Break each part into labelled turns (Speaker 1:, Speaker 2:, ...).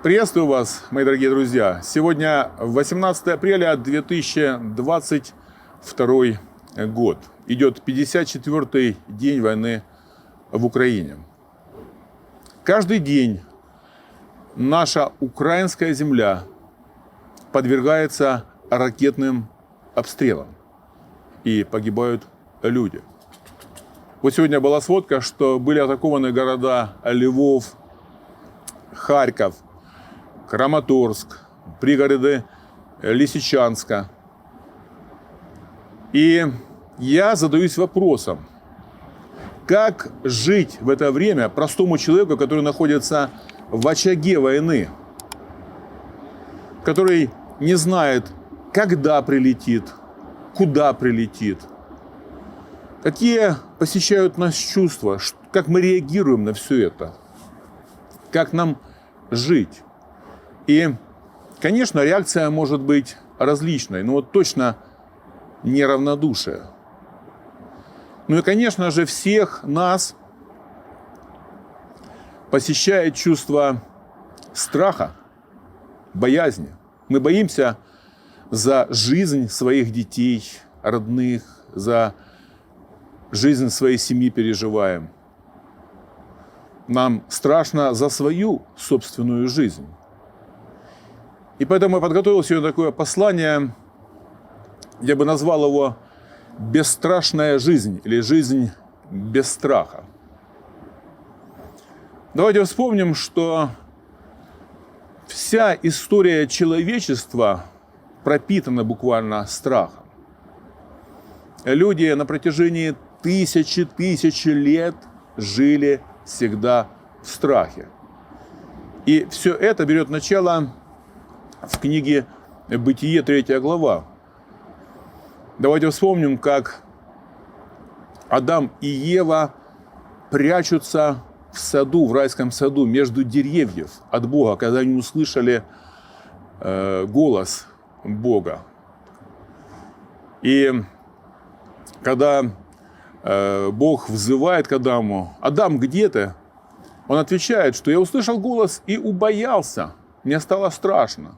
Speaker 1: Приветствую вас, мои дорогие друзья. Сегодня 18 апреля 2022 год. Идет 54-й день войны в Украине. Каждый день наша украинская земля подвергается ракетным обстрелам. И погибают люди. Вот сегодня была сводка, что были атакованы города Львов, Харьков, Краматорск, пригороды Лисичанска. И я задаюсь вопросом, как жить в это время простому человеку, который находится в очаге войны, который не знает, когда прилетит, куда прилетит, какие посещают нас чувства, как мы реагируем на все это, как нам жить. И, конечно, реакция может быть различной, но вот точно не равнодушие. Ну и, конечно же, всех нас посещает чувство страха, боязни. Мы боимся за жизнь своих детей, родных, за жизнь своей семьи переживаем. Нам страшно за свою собственную жизнь. И поэтому я подготовил сегодня такое послание, я бы назвал его «Бесстрашная жизнь» или «Жизнь без страха». Давайте вспомним, что вся история человечества пропитана буквально страхом. Люди на протяжении тысячи лет жили всегда в страхе. И все это берет начало в книге «Бытие», 3 глава. Давайте вспомним, как Адам и Ева прячутся в саду, в райском саду, между деревьев от Бога, когда они услышали голос Бога. И когда Бог взывает к Адаму: «Адам, где ты?» Он отвечает, что «я услышал голос и убоялся, мне стало страшно».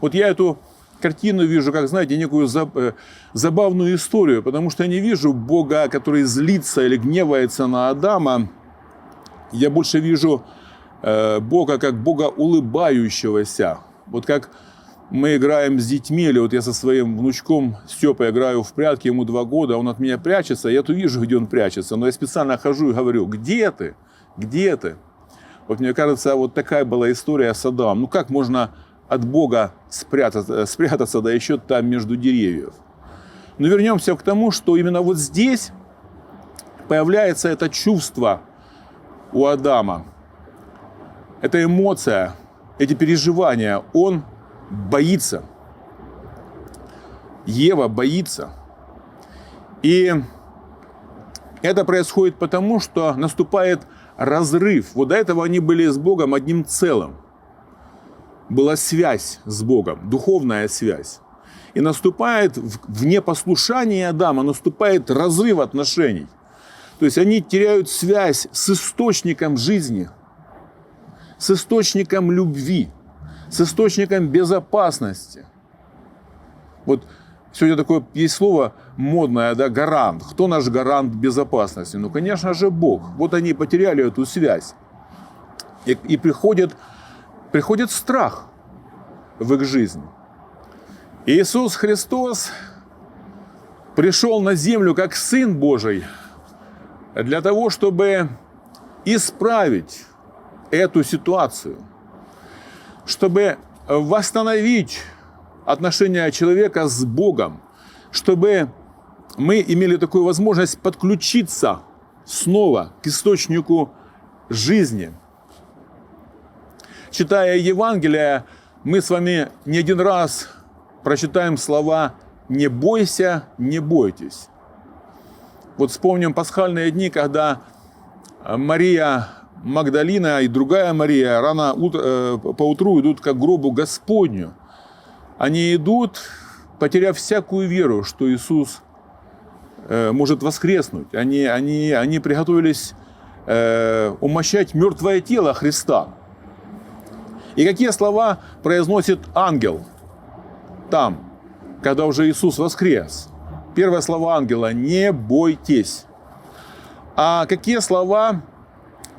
Speaker 1: Вот я эту картину вижу, как, знаете, некую забавную историю, потому что я не вижу Бога, который злится или гневается на Адама. Я больше вижу Бога как Бога улыбающегося. Вот как мы играем с детьми, или вот я со своим внучком Степой играю в прятки, ему 2 года, он от меня прячется, я-то вижу, где он прячется, но я специально хожу и говорю: «Где ты? Где ты?» Вот мне кажется, вот такая была история с Адамом. Ну как можно от Бога спрятаться, да еще там между деревьев? Но вернемся к тому, что именно вот здесь появляется это чувство у Адама, эта эмоция, эти переживания. Он боится. Ева боится. И это происходит потому, что наступает разрыв. Вот до этого они были с Богом одним целым. Была связь с Богом, духовная связь. И наступает в непослушании Адама, наступает разрыв отношений. То есть они теряют связь с источником жизни, с источником любви, с источником безопасности. Вот сегодня такое есть слово модное, да, гарант. Кто наш гарант безопасности? Ну, конечно же, Бог. Вот они потеряли эту связь. И приходит страх в их жизнь. Иисус Христос пришел на землю как Сын Божий для того, чтобы исправить эту ситуацию, чтобы восстановить отношения человека с Богом, чтобы мы имели такую возможность подключиться снова к источнику жизни. Читая Евангелие, мы с вами не один раз прочитаем слова «не бойся, не бойтесь». Вот вспомним пасхальные дни, когда Мария Магдалина и другая Мария рано поутру идут к гробу Господню. Они идут, потеряв всякую веру, что Иисус может воскреснуть. Они приготовились умощать мертвое тело Христа. И какие слова произносит ангел там, когда уже Иисус воскрес? Первое слово ангела – «не бойтесь». А какие слова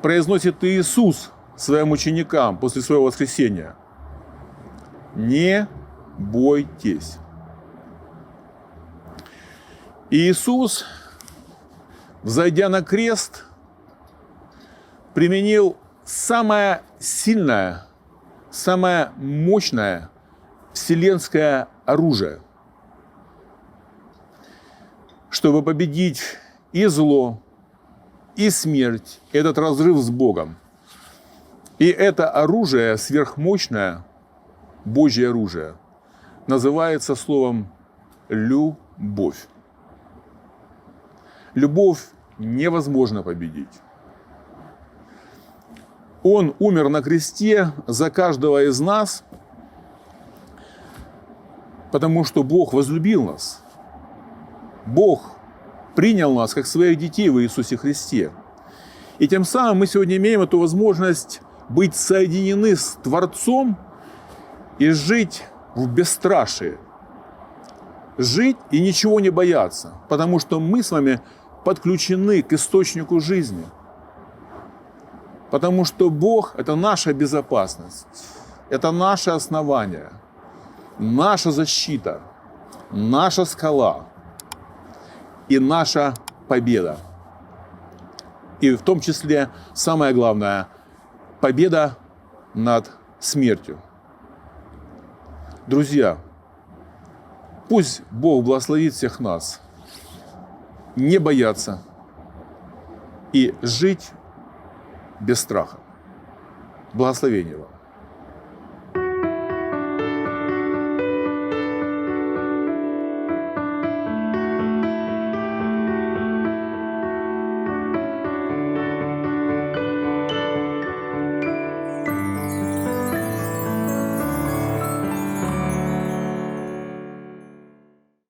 Speaker 1: произносит Иисус своим ученикам после своего воскресения? «Не бойтесь». И Иисус, взойдя на крест, применил самое сильное, самое мощное вселенское оружие, чтобы победить и зло, и смерть, этот разрыв с Богом. И это оружие, сверхмощное, Божье оружие, называется словом «любовь». Любовь невозможно победить. Он умер на кресте за каждого из нас, потому что Бог возлюбил нас. Бог принял нас как своих детей в Иисусе Христе. И тем самым мы сегодня имеем эту возможность быть соединены с Творцом и жить в бесстрашии. Жить и ничего не бояться, потому что мы с вами подключены к источнику жизни. Потому что Бог – это наша безопасность, это наше основание, наша защита, наша скала и наша победа. И в том числе, самое главное, победа над смертью. Друзья, пусть Бог благословит всех нас не бояться и жить без страха. Благословения вам.